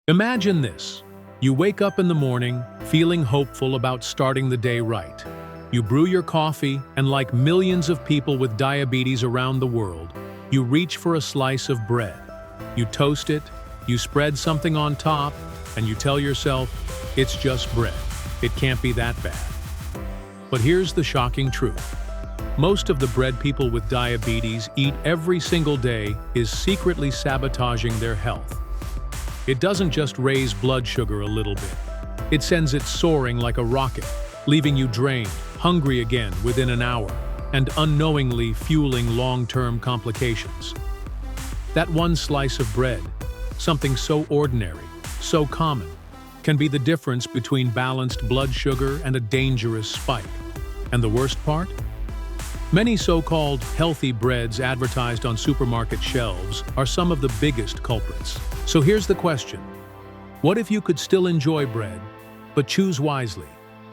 Imagine this. You wake up in the morning, feeling hopeful about starting the day right. You brew your coffee, and like millions of people with diabetes around the world, you reach for a slice of bread. You toast it, you spread something on top, and you tell yourself, it's just bread. It can't be that bad. But here's the shocking truth. Most of the bread people with diabetes eat every single day is secretly sabotaging their health. It doesn't just raise blood sugar a little bit. It sends it soaring like a rocket, leaving you drained, hungry again within an hour, and unknowingly fueling long-term complications. That one slice of bread, something so ordinary, so common, can be the difference between balanced blood sugar and a dangerous spike. And the worst part? Many so-called healthy breads advertised on supermarket shelves are some of the biggest culprits. So here's the question. What if you could still enjoy bread, but choose wisely,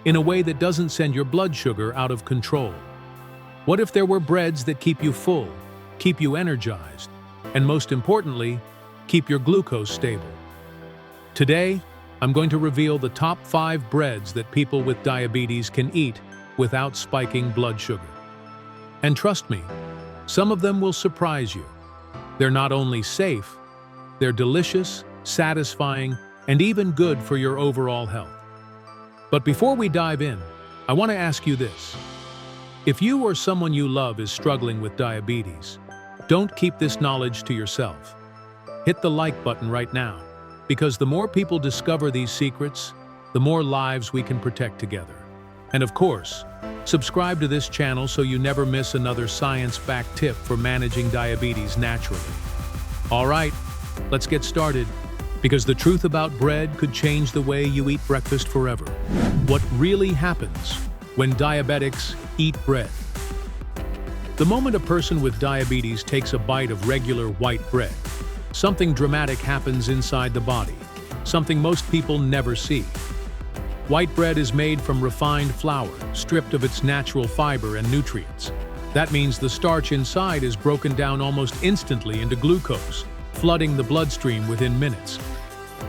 in a way that doesn't send your blood sugar out of control? What if there were breads that keep you full, keep you energized, and most importantly, keep your glucose stable? Today, I'm going to reveal the top 5 breads that people with diabetes can eat without spiking blood sugar. And trust me, some of them will surprise you. They're not only safe, they're delicious, satisfying, and even good for your overall health. But before we dive in, I want to ask you this. If you or someone you love is struggling with diabetes, don't keep this knowledge to yourself. Hit the like button right now, because the more people discover these secrets, the more lives we can protect together. And of course, subscribe to this channel so you never miss another science-backed tip for managing diabetes naturally. All right, let's get started, because the truth about bread could change the way you eat breakfast forever. What really happens when diabetics eat bread? The moment a person with diabetes takes a bite of regular white bread, something dramatic happens inside the body, something most people never see. White bread is made from refined flour, stripped of its natural fiber and nutrients. That means the starch inside is broken down almost instantly into glucose, flooding the bloodstream within minutes.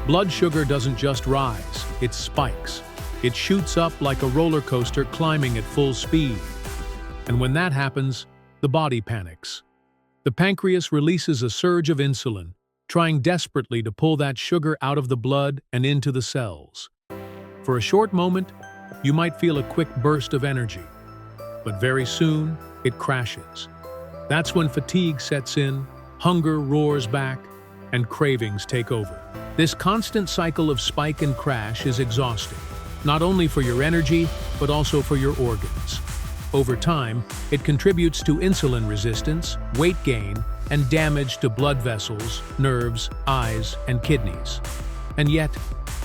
Blood sugar doesn't just rise, it spikes. It shoots up like a roller coaster climbing at full speed. And when that happens, the body panics. The pancreas releases a surge of insulin, trying desperately to pull that sugar out of the blood and into the cells. For a short moment, you might feel a quick burst of energy, but very soon, it crashes. That's when fatigue sets in, hunger roars back, and cravings take over. This constant cycle of spike and crash is exhausting, not only for your energy, but also for your organs. Over time, it contributes to insulin resistance, weight gain, and damage to blood vessels, nerves, eyes, and kidneys. And yet,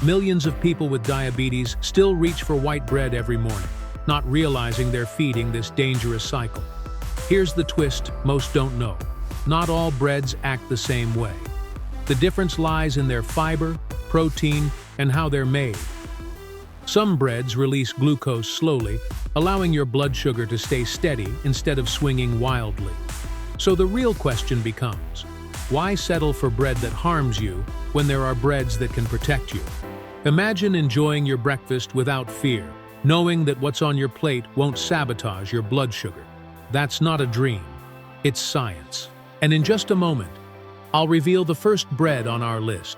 millions of people with diabetes still reach for white bread every morning, not realizing they're feeding this dangerous cycle. Here's the twist most don't know. Not all breads act the same way. The difference lies in their fiber, protein, and how they're made. Some breads release glucose slowly, allowing your blood sugar to stay steady instead of swinging wildly. So the real question becomes, why settle for bread that harms you when there are breads that can protect you? Imagine enjoying your breakfast without fear, knowing that what's on your plate won't sabotage your blood sugar. That's not a dream, it's science. And in just a moment, I'll reveal the first bread on our list.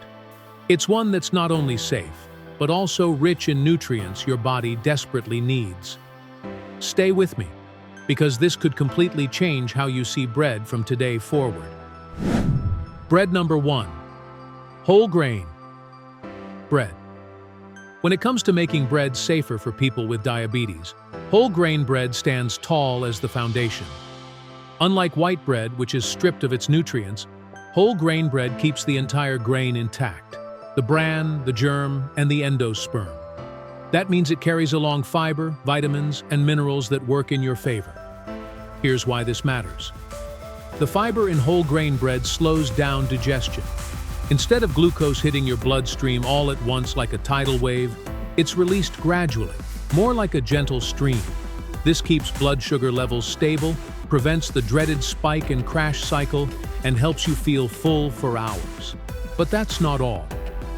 It's one that's not only safe, but also rich in nutrients your body desperately needs. Stay with me, because this could completely change how you see bread from today forward. Bread number 1. Whole grain bread. When it comes to making bread safer for people with diabetes, whole grain bread stands tall as the foundation. Unlike white bread, which is stripped of its nutrients, whole grain bread keeps the entire grain intact: the bran, the germ, and the endosperm. That means it carries along fiber, vitamins, and minerals that work in your favor. Here's why this matters. The fiber in whole grain bread slows down digestion. Instead of glucose hitting your bloodstream all at once like a tidal wave, it's released gradually, more like a gentle stream. This keeps blood sugar levels stable, prevents the dreaded spike and crash cycle, and helps you feel full for hours. But that's not all.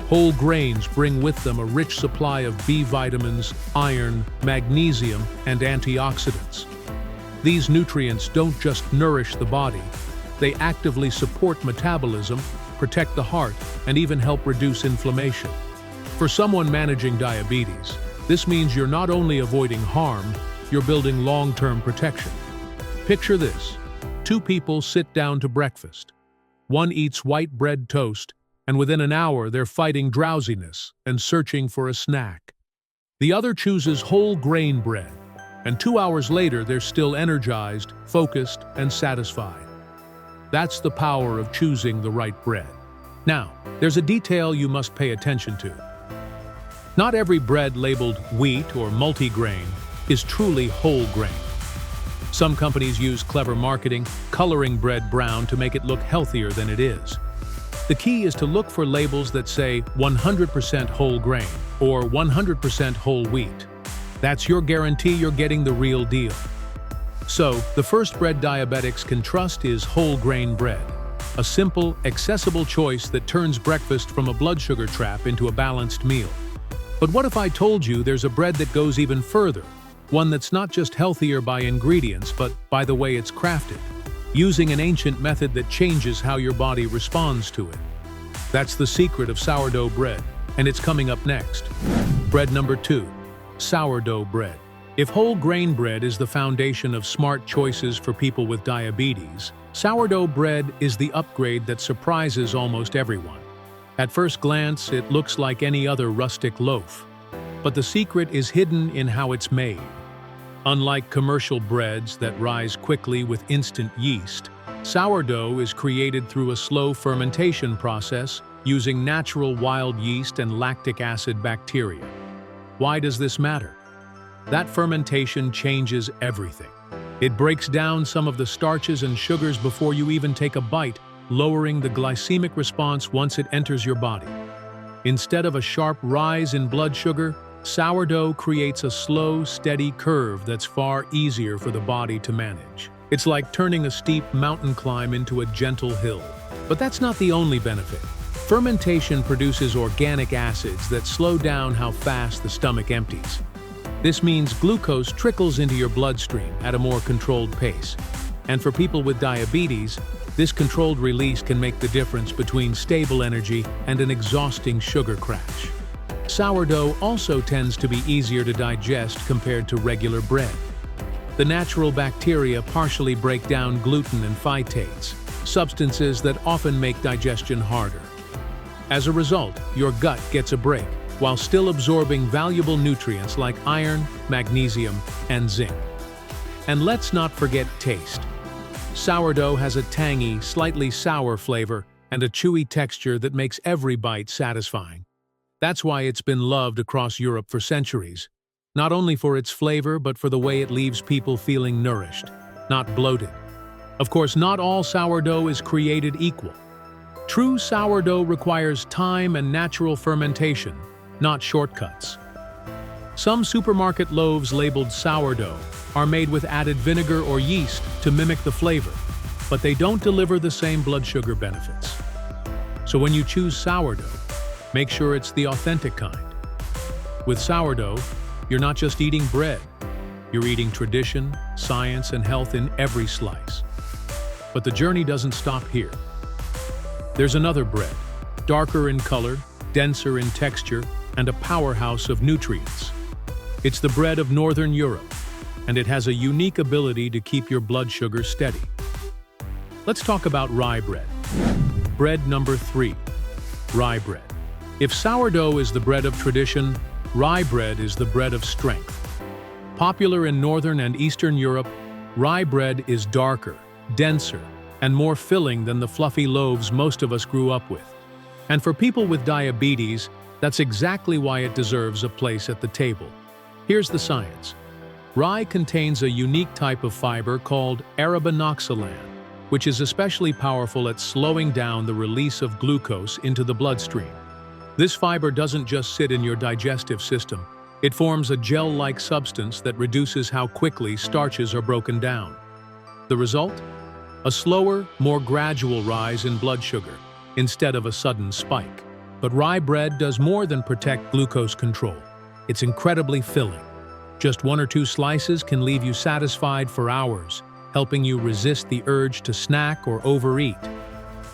Whole grains bring with them a rich supply of B vitamins, iron, magnesium, and antioxidants. These nutrients don't just nourish the body, they actively support metabolism, protect the heart, and even help reduce inflammation. For someone managing diabetes, this means you're not only avoiding harm, you're building long-term protection. Picture this. Two people sit down to breakfast. One eats white bread toast, and within an hour they're fighting drowsiness and searching for a snack. The other chooses whole grain bread, and 2 hours later they're still energized, focused, and satisfied. That's the power of choosing the right bread. Now, there's a detail you must pay attention to. Not every bread labeled wheat or multigrain is truly whole grain. Some companies use clever marketing, coloring bread brown to make it look healthier than it is. The key is to look for labels that say 100% whole grain or 100% whole wheat. That's your guarantee you're getting the real deal. So, the first bread diabetics can trust is whole grain bread, a simple, accessible choice that turns breakfast from a blood sugar trap into a balanced meal. But what if I told you there's a bread that goes even further? One that's not just healthier by ingredients, but by the way it's crafted, using an ancient method that changes how your body responds to it. That's the secret of sourdough bread, and it's coming up next. Bread number 2, sourdough bread. If whole grain bread is the foundation of smart choices for people with diabetes, sourdough bread is the upgrade that surprises almost everyone. At first glance, it looks like any other rustic loaf. But the secret is hidden in how it's made. Unlike commercial breads that rise quickly with instant yeast, sourdough is created through a slow fermentation process using natural wild yeast and lactic acid bacteria. Why does this matter? That fermentation changes everything. It breaks down some of the starches and sugars before you even take a bite, lowering the glycemic response once it enters your body. Instead of a sharp rise in blood sugar, sourdough creates a slow, steady curve that's far easier for the body to manage. It's like turning a steep mountain climb into a gentle hill. But that's not the only benefit. Fermentation produces organic acids that slow down how fast the stomach empties. This means glucose trickles into your bloodstream at a more controlled pace. And for people with diabetes, this controlled release can make the difference between stable energy and an exhausting sugar crash. Sourdough also tends to be easier to digest compared to regular bread. The natural bacteria partially break down gluten and phytates, substances that often make digestion harder. As a result, your gut gets a break, while still absorbing valuable nutrients like iron, magnesium, and zinc. And let's not forget taste. Sourdough has a tangy, slightly sour flavor and a chewy texture that makes every bite satisfying. That's why it's been loved across Europe for centuries, not only for its flavor but for the way it leaves people feeling nourished, not bloated. Of course, not all sourdough is created equal. True sourdough requires time and natural fermentation, not shortcuts. Some supermarket loaves labeled sourdough are made with added vinegar or yeast to mimic the flavor, but they don't deliver the same blood sugar benefits. So when you choose sourdough, make sure it's the authentic kind. With sourdough, you're not just eating bread, you're eating tradition, science, and health in every slice. But the journey doesn't stop here. There's another bread, darker in color, denser in texture, and a powerhouse of nutrients. It's the bread of Northern Europe, and it has a unique ability to keep your blood sugar steady. Let's talk about rye bread. Bread number 3, rye bread. If sourdough is the bread of tradition, rye bread is the bread of strength. Popular in Northern and Eastern Europe, rye bread is darker, denser, and more filling than the fluffy loaves most of us grew up with. And for people with diabetes, that's exactly why it deserves a place at the table. Here's the science. Rye contains a unique type of fiber called arabinoxalan, which is especially powerful at slowing down the release of glucose into the bloodstream. This fiber doesn't just sit in your digestive system. It forms a gel-like substance that reduces how quickly starches are broken down. The result? A slower, more gradual rise in blood sugar, instead of a sudden spike. But rye bread does more than protect glucose control. It's incredibly filling. Just 1 or 2 slices can leave you satisfied for hours, helping you resist the urge to snack or overeat.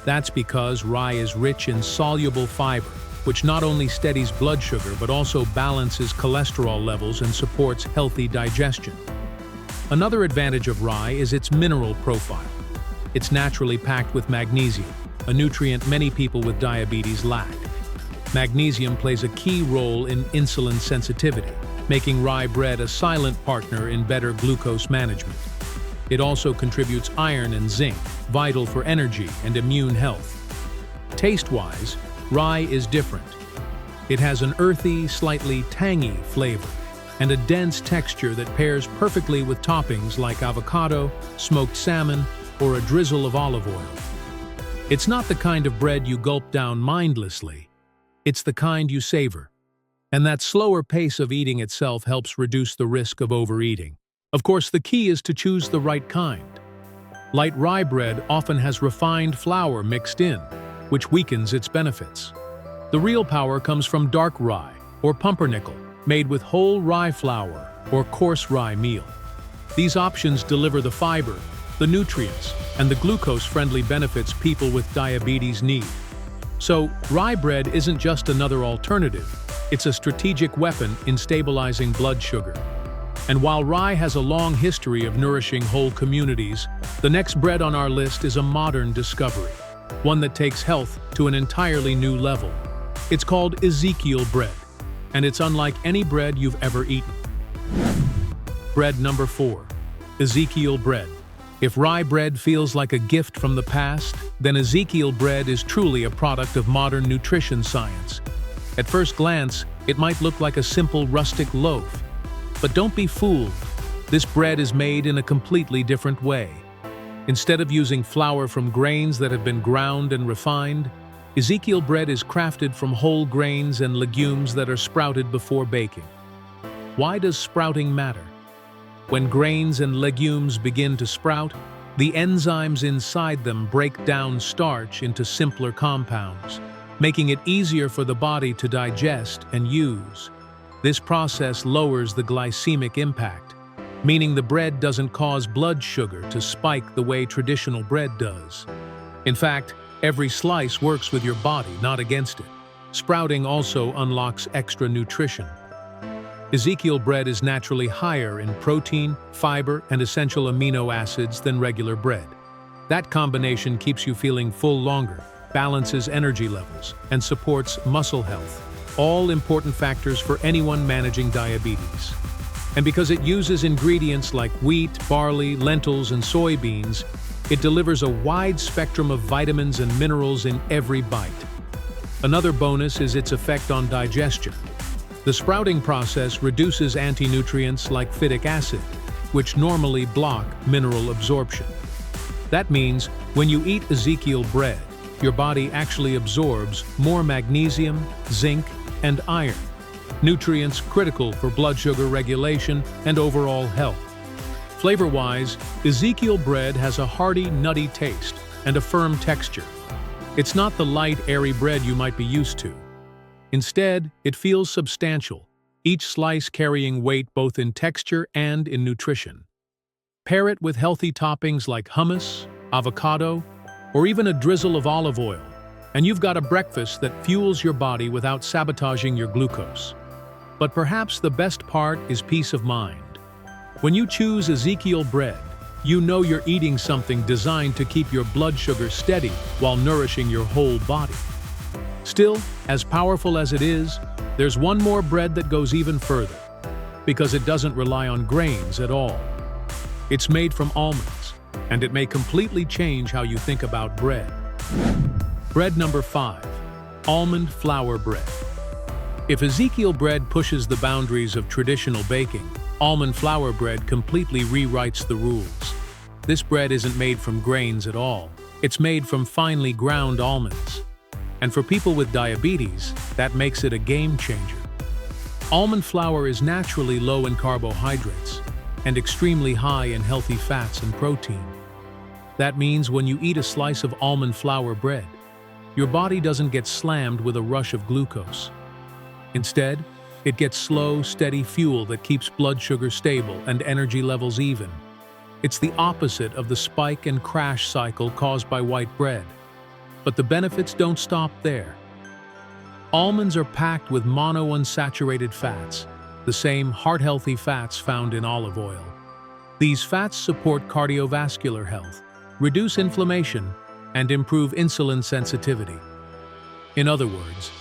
That's because rye is rich in soluble fiber, which not only steadies blood sugar but also balances cholesterol levels and supports healthy digestion. Another advantage of rye is its mineral profile. It's naturally packed with magnesium, a nutrient many people with diabetes lack. Magnesium plays a key role in insulin sensitivity, making rye bread a silent partner in better glucose management. It also contributes iron and zinc, vital for energy and immune health. Taste-wise, rye is different. It has an earthy, slightly tangy flavor and a dense texture that pairs perfectly with toppings like avocado, smoked salmon, or a drizzle of olive oil. It's not the kind of bread you gulp down mindlessly. It's the kind you savor. And that slower pace of eating itself helps reduce the risk of overeating. Of course, the key is to choose the right kind. Light rye bread often has refined flour mixed in, which weakens its benefits. The real power comes from dark rye, or pumpernickel, made with whole rye flour or coarse rye meal. These options deliver the fiber, the nutrients, and the glucose-friendly benefits people with diabetes need. So, rye bread isn't just another alternative, it's a strategic weapon in stabilizing blood sugar. And while rye has a long history of nourishing whole communities, the next bread on our list is a modern discovery, one that takes health to an entirely new level. It's called Ezekiel bread, and it's unlike any bread you've ever eaten. Bread number 4, Ezekiel bread. If rye bread feels like a gift from the past, then Ezekiel bread is truly a product of modern nutrition science. At first glance, it might look like a simple rustic loaf. But don't be fooled. This bread is made in a completely different way. Instead of using flour from grains that have been ground and refined, Ezekiel bread is crafted from whole grains and legumes that are sprouted before baking. Why does sprouting matter? When grains and legumes begin to sprout, the enzymes inside them break down starch into simpler compounds, making it easier for the body to digest and use. This process lowers the glycemic impact, meaning the bread doesn't cause blood sugar to spike the way traditional bread does. In fact, every slice works with your body, not against it. Sprouting also unlocks extra nutrition. Ezekiel bread is naturally higher in protein, fiber, and essential amino acids than regular bread. That combination keeps you feeling full longer, balances energy levels, and supports muscle health. All important factors for anyone managing diabetes. And because it uses ingredients like wheat, barley, lentils, and soybeans, it delivers a wide spectrum of vitamins and minerals in every bite. Another bonus is its effect on digestion. The sprouting process reduces anti-nutrients like phytic acid, which normally block mineral absorption. That means when you eat Ezekiel bread, your body actually absorbs more magnesium, zinc, and iron, nutrients critical for blood sugar regulation and overall health. Flavor-wise, Ezekiel bread has a hearty, nutty taste and a firm texture. It's not the light, airy bread you might be used to. Instead, it feels substantial, each slice carrying weight both in texture and in nutrition. Pair it with healthy toppings like hummus, avocado, or even a drizzle of olive oil, and you've got a breakfast that fuels your body without sabotaging your glucose. But perhaps the best part is peace of mind. When you choose Ezekiel bread, you know you're eating something designed to keep your blood sugar steady while nourishing your whole body. Still, as powerful as it is, there's one more bread that goes even further, because it doesn't rely on grains at all. It's made from almonds, and it may completely change how you think about bread. Bread number 5, almond flour bread. If Ezekiel bread pushes the boundaries of traditional baking, almond flour bread completely rewrites the rules. This bread isn't made from grains at all. It's made from finely ground almonds. And for people with diabetes, that makes it a game changer. Almond flour is naturally low in carbohydrates and extremely high in healthy fats and protein. That means when you eat a slice of almond flour bread, your body doesn't get slammed with a rush of glucose. Instead, it gets slow, steady fuel that keeps blood sugar stable and energy levels even. It's the opposite of the spike and crash cycle caused by white bread. But the benefits don't stop there. Almonds are packed with monounsaturated fats, the same heart-healthy fats found in olive oil. These fats support cardiovascular health, reduce inflammation, and improve insulin sensitivity. In other words,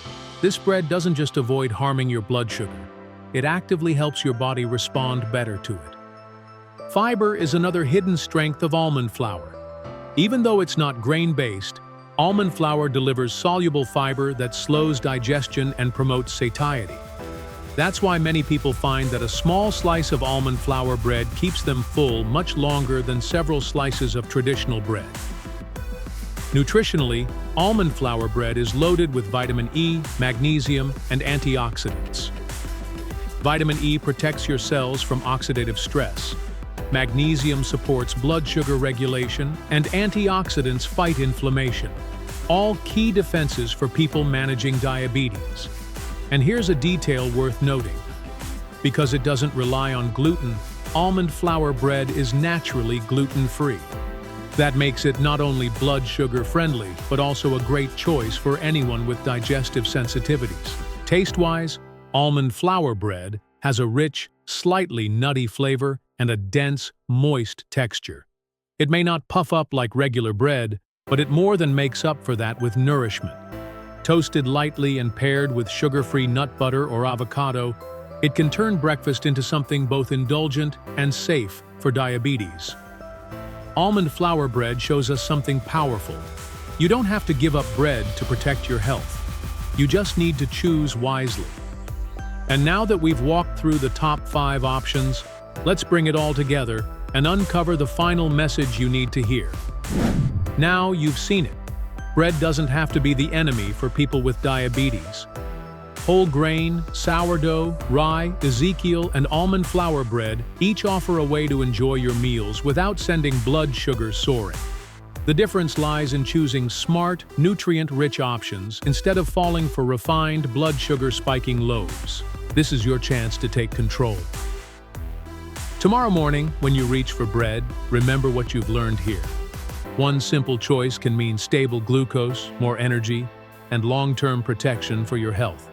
this bread doesn't just avoid harming your blood sugar, it actively helps your body respond better to it. Fiber is another hidden strength of almond flour. Even though it's not grain-based, almond flour delivers soluble fiber that slows digestion and promotes satiety. That's why many people find that a small slice of almond flour bread keeps them full much longer than several slices of traditional bread. Nutritionally, almond flour bread is loaded with vitamin E, magnesium, and antioxidants. Vitamin E protects your cells from oxidative stress. Magnesium supports blood sugar regulation, and antioxidants fight inflammation. All key defenses for people managing diabetes. And here's a detail worth noting. Because it doesn't rely on gluten, almond flour bread is naturally gluten-free. That makes it not only blood sugar friendly, but also a great choice for anyone with digestive sensitivities. Taste-wise, almond flour bread has a rich, slightly nutty flavor and a dense, moist texture. It may not puff up like regular bread, but it more than makes up for that with nourishment. Toasted lightly and paired with sugar-free nut butter or avocado, it can turn breakfast into something both indulgent and safe for diabetes. Almond flour bread shows us something powerful. You don't have to give up bread to protect your health. You just need to choose wisely. And now that we've walked through the top 5 options, let's bring it all together and uncover the final message you need to hear. Now you've seen it. Bread doesn't have to be the enemy for people with diabetes. Whole grain, sourdough, rye, Ezekiel, and almond flour bread each offer a way to enjoy your meals without sending blood sugar soaring. The difference lies in choosing smart, nutrient-rich options instead of falling for refined, blood sugar-spiking loaves. This is your chance to take control. Tomorrow morning, when you reach for bread, remember what you've learned here. One simple choice can mean stable glucose, more energy, and long-term protection for your health.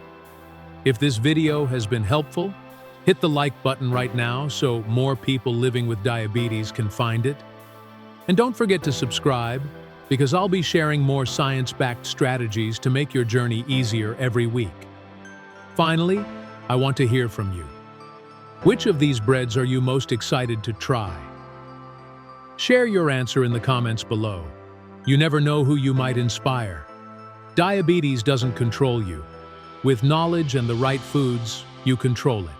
If this video has been helpful, hit the like button right now so more people living with diabetes can find it. And don't forget to subscribe, because I'll be sharing more science-backed strategies to make your journey easier every week. Finally, I want to hear from you. Which of these breads are you most excited to try? Share your answer in the comments below. You never know who you might inspire. Diabetes doesn't control you. With knowledge and the right foods, you control it.